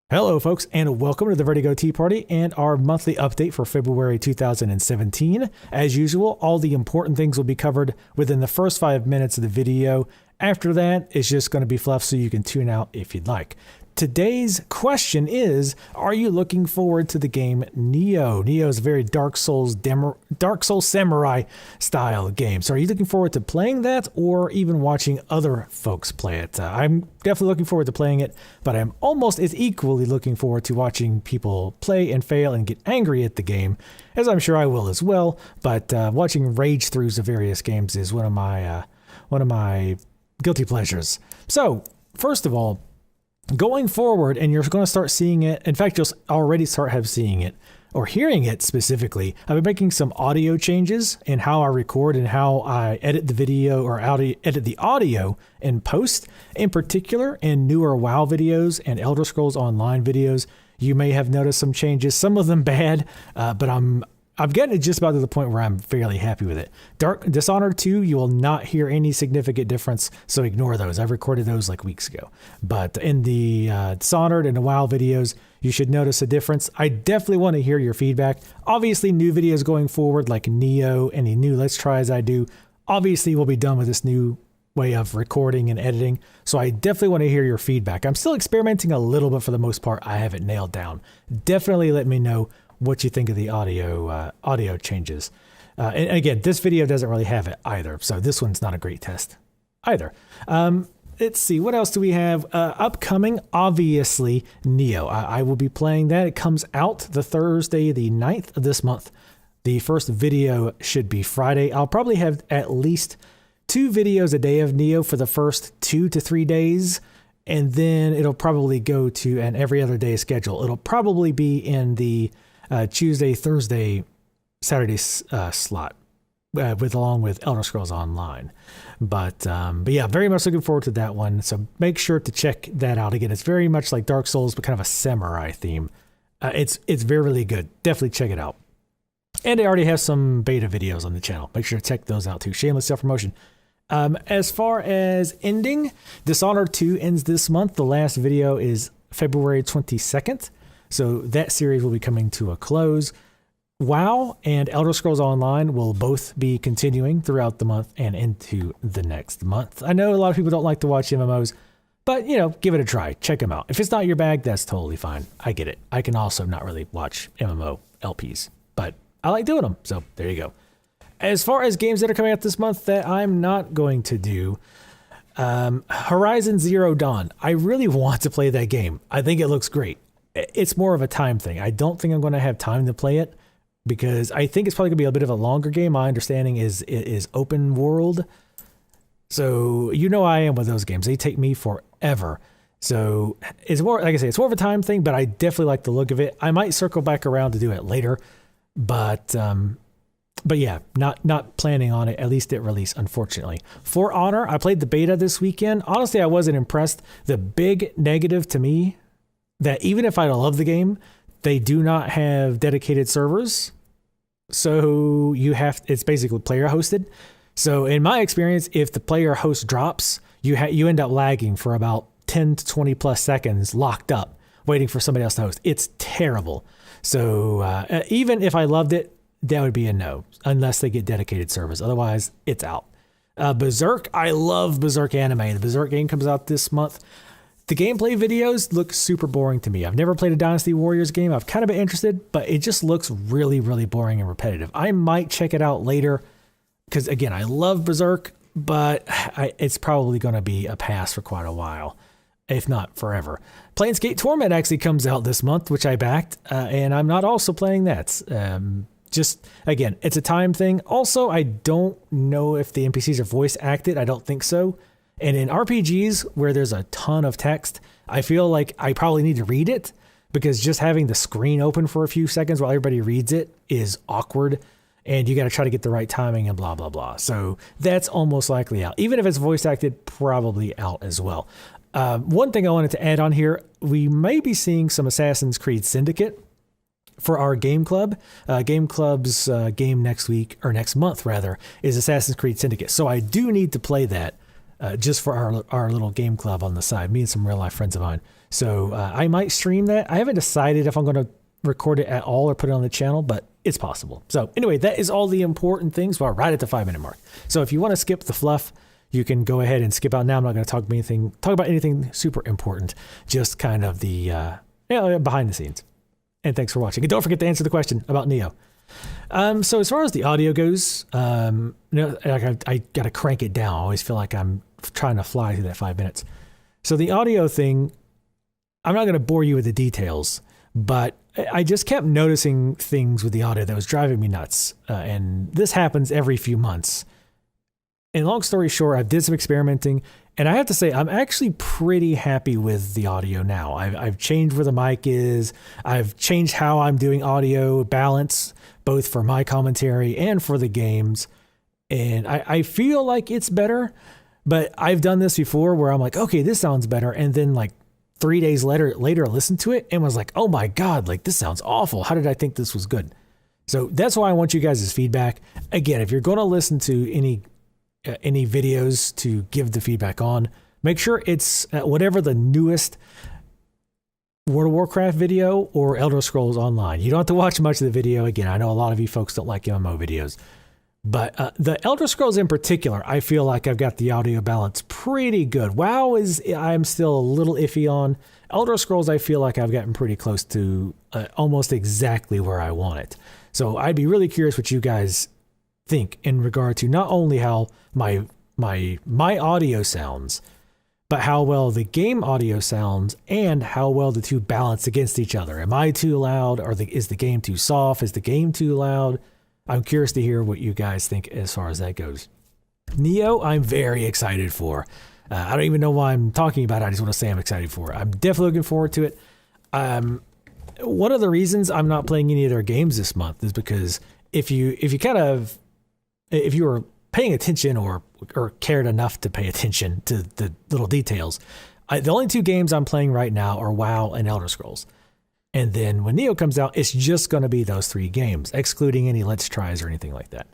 Hello, folks, and welcome to the Vertigo Tea Party and our monthly update for February 2017. As usual, all the important things will be covered within the first 5 minutes of the video. After that, it's just going to be fluff, so you can tune out if you'd like. Today's question is, are you looking forward to the game Nioh? Nioh is a very Dark Souls Samurai style game. So are you looking forward to playing that or even watching other folks play it? I'm definitely looking forward to playing it, but I'm almost as equally looking forward to watching people play and fail and get angry at the game, as I'm sure I will as well. But watching rage-throughs of various games is one of my guilty pleasures. So, first of all, going forward, and you're going to start seeing it. In fact, you'll already start seeing it or hearing it specifically. I've been making some audio changes in how I record and how I edit the video or edit the audio in post. In particular, in newer WoW videos and Elder Scrolls Online videos, you may have noticed some changes. Some of them bad, but I'm getting it just about to the point where I'm fairly happy with it. Dishonored 2, you will not hear any significant difference, so ignore those. I've recorded those like weeks ago. But in the Dishonored and the WoW videos, you should notice a difference. I definitely want to hear your feedback. Obviously, new videos going forward, like Nioh, any new Let's Tries I do, obviously we'll be done with this new way of recording and editing. So I definitely want to hear your feedback. I'm still experimenting a little bit for the most part. I haven't nailed down. Definitely let me know what you think of the audio changes. And again, this video doesn't really have it either, so this one's not a great test either. Let's see, what else do we have? Upcoming, obviously, Nioh. I will be playing that. It comes out the Thursday, the 9th of this month. The first video should be Friday. I'll probably have at least 2 videos a day of Nioh for the first 2 to 3 days, and then it'll probably go to an every other day schedule. It'll probably be in the Tuesday, Thursday, Saturday slot, along with Elder Scrolls Online. But yeah, very much looking forward to that one. So make sure to check that out. Again, it's very much like Dark Souls, but kind of a samurai theme. It's very really good. Definitely check it out. And I already have some beta videos on the channel. Make sure to check those out too. Shameless self-promotion. As far as ending, Dishonored 2 ends this month. The last video is February 22nd. So that series will be coming to a close. WoW and Elder Scrolls Online will both be continuing throughout the month and into the next month. I know a lot of people don't like to watch MMOs, but, you know, give it a try. Check them out. If it's not your bag, that's totally fine. I get it. I can also not really watch MMO LPs, but I like doing them. So there you go. As far as games that are coming out this month that I'm not going to do, Horizon Zero Dawn. I really want to play that game. I think it looks great. It's more of a time thing. I don't think I'm going to have time to play it because I think it's probably going to be a bit of a longer game. My understanding is it is open world. So you know I am with those games. They take me forever. So it's more, like I say, it's more of a time thing, but I definitely like the look of it. I might circle back around to do it later, but yeah, not planning on it, at least at release, unfortunately. For Honor, I played the beta this weekend. Honestly, I wasn't impressed. The big negative to me, that even if I love the game, they do not have dedicated servers. So it's basically player hosted. So in my experience, if the player host drops, you end up lagging for about 10 to 20 plus seconds locked up, waiting for somebody else to host. It's terrible. So even if I loved it, that would be a no, unless they get dedicated servers. Otherwise, it's out. Berserk, I love Berserk anime. The Berserk game comes out this month. The gameplay videos look super boring to me. I've never played a Dynasty Warriors game. I've kind of been interested, but it just looks really, really boring and repetitive. I might check it out later because, again, I love Berserk, but it's probably going to be a pass for quite a while, if not forever. Planescape Torment actually comes out this month, which I backed, and I'm not also playing that. Just, again, it's a time thing. Also, I don't know if the NPCs are voice acted. I don't think so. And in RPGs where there's a ton of text, I feel like I probably need to read it because just having the screen open for a few seconds while everybody reads it is awkward. And you got to try to get the right timing and blah, blah, blah. So that's almost likely out. Even if it's voice acted, probably out as well. One thing I wanted to add on here, we may be seeing some Assassin's Creed Syndicate for our game club. Game club's game next month rather, is Assassin's Creed Syndicate. So I do need to play that. Just for our little game club on the side, me and some real life friends of mine. So I might stream that. I haven't decided if I'm going to record it at all or put it on the channel, but it's possible. So anyway, that is all the important things. We're right at the 5-minute mark. So if you want to skip the fluff, you can go ahead and skip out now. I'm not going to talk about anything super important, just kind of the behind the scenes. And thanks for watching. And don't forget to answer the question about Nioh. So as far as the audio goes, I got to crank it down. I always feel like I'm trying to fly through that 5 minutes. So the audio thing, I'm not going to bore you with the details, but I just kept noticing things with the audio that was driving me nuts. And this happens every few months. And long story short, I did some experimenting, and I have to say, I'm actually pretty happy with the audio now. I've changed where the mic is. I've changed how I'm doing audio balance, both for my commentary and for the games. And I feel like it's better, but I've done this before where I'm like, okay, this sounds better. And then like 3 days later, I listened to it and was like, oh my God, like this sounds awful. How did I think this was good? So that's why I want you guys' feedback. Again, if you're going to listen to any videos to give the feedback on, make sure it's whatever the newest World of Warcraft video or Elder Scrolls Online. You don't have to watch much of the video. Again, I know a lot of you folks don't like MMO videos, but the Elder Scrolls in particular, I feel like I've got the audio balance pretty good. WoW I'm still a little iffy on. Elder Scrolls, I feel like I've gotten pretty close to almost exactly where I want it. So I'd be really curious what you guys think in regard to not only how my audio sounds, but how well the game audio sounds and how well the two balance against each other. Am I too loud, or is the game too soft? Is the game too loud? I'm curious to hear what you guys think as far as that goes. Nioh, I'm very excited for. I don't even know why I'm talking about it. I just want to say I'm excited for it. I'm definitely looking forward to it. One of the reasons I'm not playing any of their games this month is because if you were paying attention or cared enough to pay attention to the little details, the only 2 games I'm playing right now are WoW and Elder Scrolls. And then when Nioh comes out, it's just going to be those 3 games, excluding any Let's Tries or anything like that.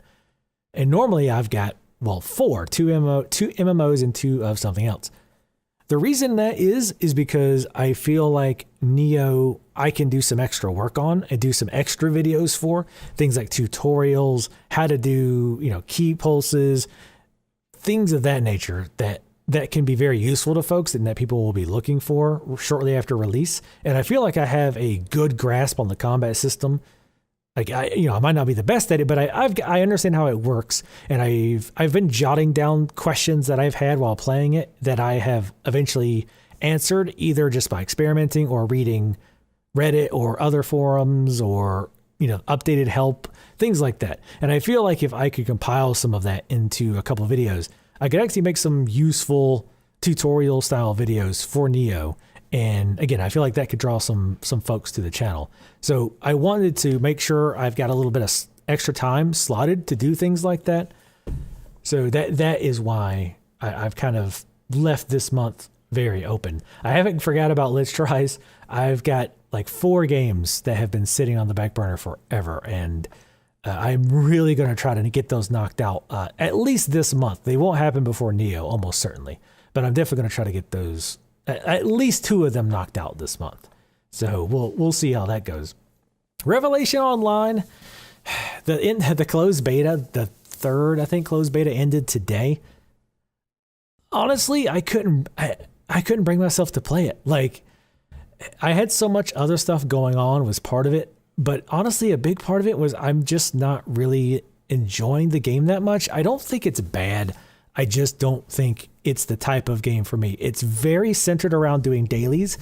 And normally I've got, 4, 2 MMOs and 2 of something else. The reason that is because I feel like Nioh, I can do some extra work on and do some extra videos for things like tutorials, how to do, key pulses, things of that nature that can be very useful to folks and that people will be looking for shortly after release. And I feel like I have a good grasp on the combat system. Like I might not be the best at it, but I understand how it works, and I've been jotting down questions that I've had while playing it that I have eventually answered either just by experimenting or reading Reddit or other forums or updated help, things like that. And I feel like if I could compile some of that into a couple of videos, I could actually make some useful tutorial style videos for Nioh. And again, I feel like that could draw some folks to the channel. So I wanted to make sure I've got a little bit of extra time slotted to do things like that. So that is why I've kind of left this month very open. I haven't forgot about Let's Tries. I've got like 4 games that have been sitting on the back burner forever. And I'm really going to try to get those knocked out at least this month. They won't happen before Nioh, almost certainly. But I'm definitely going to try to get those, at least 2 of them knocked out this month. So we'll see how that goes. Revelation Online, the closed beta, the 3rd, I think, closed beta ended today. Honestly, I couldn't bring myself to play it. Like, I had so much other stuff going on was part of it. But honestly, a big part of it was I'm just not really enjoying the game that much. I don't think it's bad. I just don't think it's the type of game for me. It's very centered around doing dailies,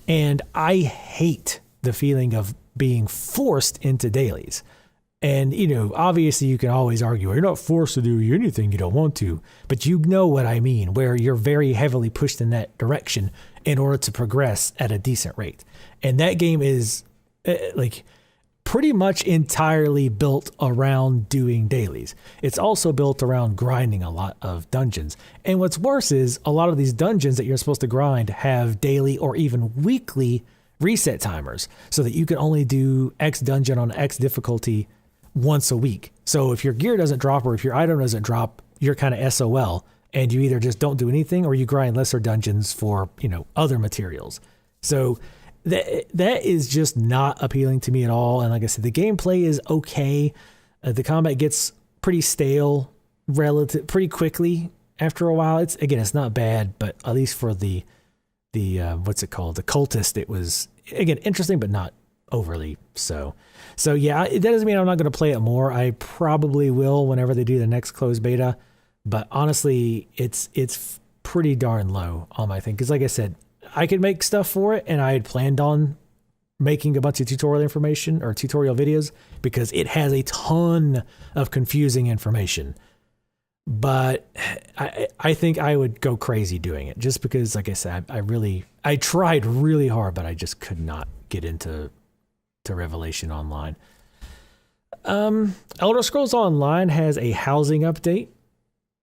and I hate the feeling of being forced into dailies. And, obviously you can always argue, you're not forced to do anything you don't want to, but you know what I mean, where you're very heavily pushed in that direction in order to progress at a decent rate. And that game is pretty much entirely built around doing dailies. It's also built around grinding a lot of dungeons. And what's worse is a lot of these dungeons that you're supposed to grind have daily or even weekly reset timers so that you can only do X dungeon on X difficulty once a week. So if your gear doesn't drop or if your item doesn't drop, you're kind of SOL, and you either just don't do anything or you grind lesser dungeons for, other materials. So that is just not appealing to me at all. And like I said, the gameplay is okay. The combat gets pretty stale pretty quickly after a while. It's not bad, but at least for the what's it called? The cultist, it was, again, interesting, but not overly so. So yeah, that doesn't mean I'm not going to play it more. I probably will whenever they do the next closed beta. But honestly, it's pretty darn low on my thing. Because like I said, I could make stuff for it, and I had planned on making a bunch of tutorial information or tutorial videos because it has a ton of confusing information. But I think I would go crazy doing it just because, like I said, I tried really hard, but I just could not get into Revelation Online. Elder Scrolls Online has a housing update.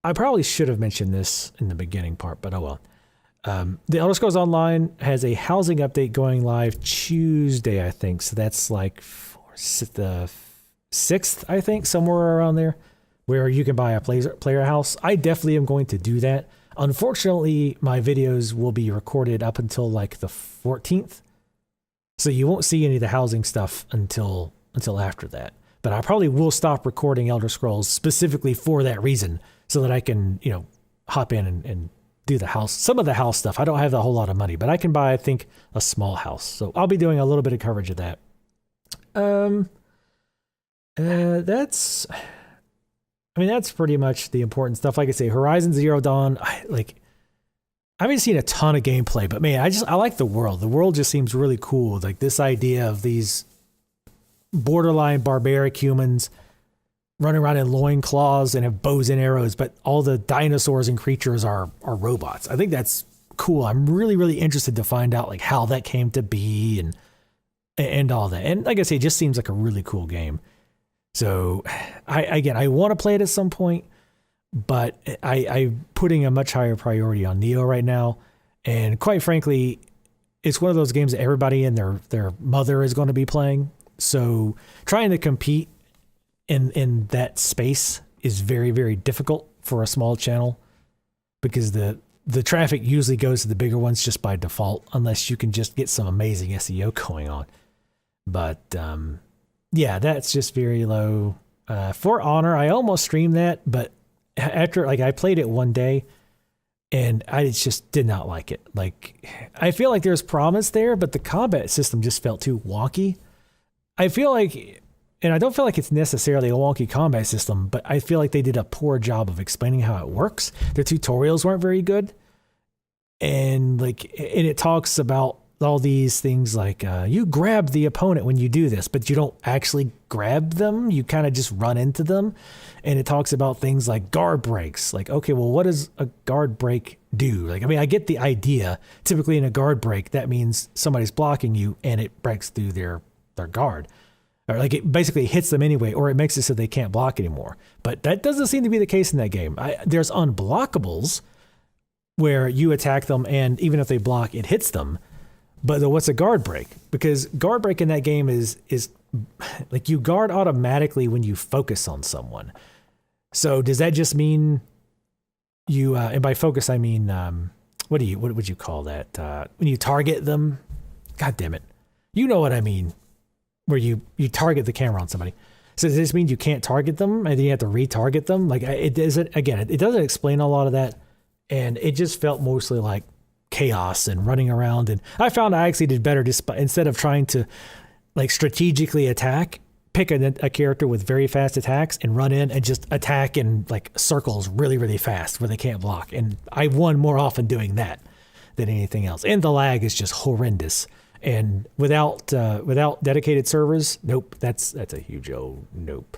I probably should have mentioned this in the beginning part, but oh well. The Elder Scrolls Online has a housing update going live Tuesday, I think. So that's like the 6th, I think, somewhere around there, where you can buy a player house. I definitely am going to do that. Unfortunately, my videos will be recorded up until like the 14th. So you won't see any of the housing stuff until after that. But I probably will stop recording Elder Scrolls specifically for that reason, so that I can, hop in and do some of the house stuff. I don't have a whole lot of money, but I can buy, I think, a small house. So I'll be doing a little bit of coverage of that. That's pretty much the important stuff. Like I say, Horizon Zero Dawn, I haven't seen a ton of gameplay, but man, I like the world. The world just seems really cool. Like this idea of these borderline barbaric humans running around in loincloths and have bows and arrows, but all the dinosaurs and creatures are robots. I think that's cool. I'm really, really interested to find out like how that came to be and all that. And like I say, it just seems like a really cool game. So I want to play it at some point, but I'm putting a much higher priority on Nioh right now. And quite frankly, it's one of those games that everybody and their mother is going to be playing. So trying to compete in that space is very, very difficult for a small channel, because the traffic usually goes to the bigger ones just by default, unless you can just get some amazing SEO going on. But yeah, that's just very low. For Honor, I almost streamed that, but after I played it one day and I just did not like it. I feel like there's promise there, but the combat system just felt too wonky. I feel like, and I don't feel like it's necessarily a wonky combat system, but I feel like they did a poor job of explaining how it works. Their tutorials weren't very good. And it talks about all these things like you grab the opponent when you do this, but you don't actually grab them. You kind of just run into them. And it talks about things like guard breaks. Okay, well, what does a guard break do? I get the idea. Typically in a guard break, that means somebody's blocking you and it breaks through their guard. Or it basically hits them anyway, or it makes it so they can't block anymore. But that doesn't seem to be the case in that game. There's unblockables where you attack them, and even if they block, it hits them. But what's a guard break? Because guard break in that game is you guard automatically when you focus on someone. So does that just mean you? And by focus, I mean what would you call that? When you target them? God damn it! You know what I mean. Where you target the camera on somebody. So does this mean you can't target them and then you have to retarget them? It doesn't explain a lot of that. And it just felt mostly like chaos and running around. And I found I actually did better just instead of trying to strategically attack, pick a character with very fast attacks and run in and just attack in circles really, really fast where they can't block. And I won more often doing that than anything else. And the lag is just horrendous. And without dedicated servers, nope, that's a huge old nope.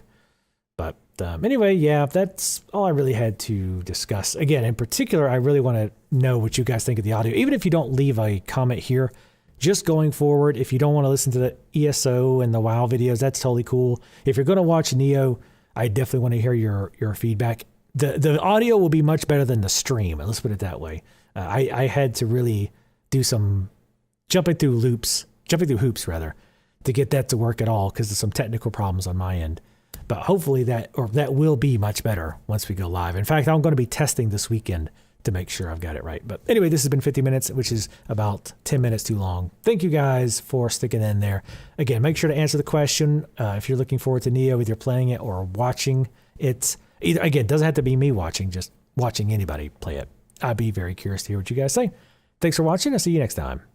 But anyway, yeah, that's all I really had to discuss. Again, in particular, I really want to know what you guys think of the audio. Even if you don't leave a comment here, just going forward, if you don't want to listen to the ESO and the WoW videos, that's totally cool. If you're going to watch Nioh, I definitely want to hear your feedback. The audio will be much better than the stream. Let's put it that way. I had to really do some jumping through hoops to get that to work at all, because there's some technical problems on my end. But hopefully that will be much better once we go live. In fact, I'm going to be testing this weekend to make sure I've got it right. But anyway, this has been 50 minutes, which is about 10 minutes too long. Thank you guys for sticking in there. Again, make sure to answer the question if you're looking forward to Nioh, either playing it or watching it. Either, again, it doesn't have to be me watching, just watching anybody play it. I'd be very curious to hear what you guys say. Thanks for watching. I'll see you next time.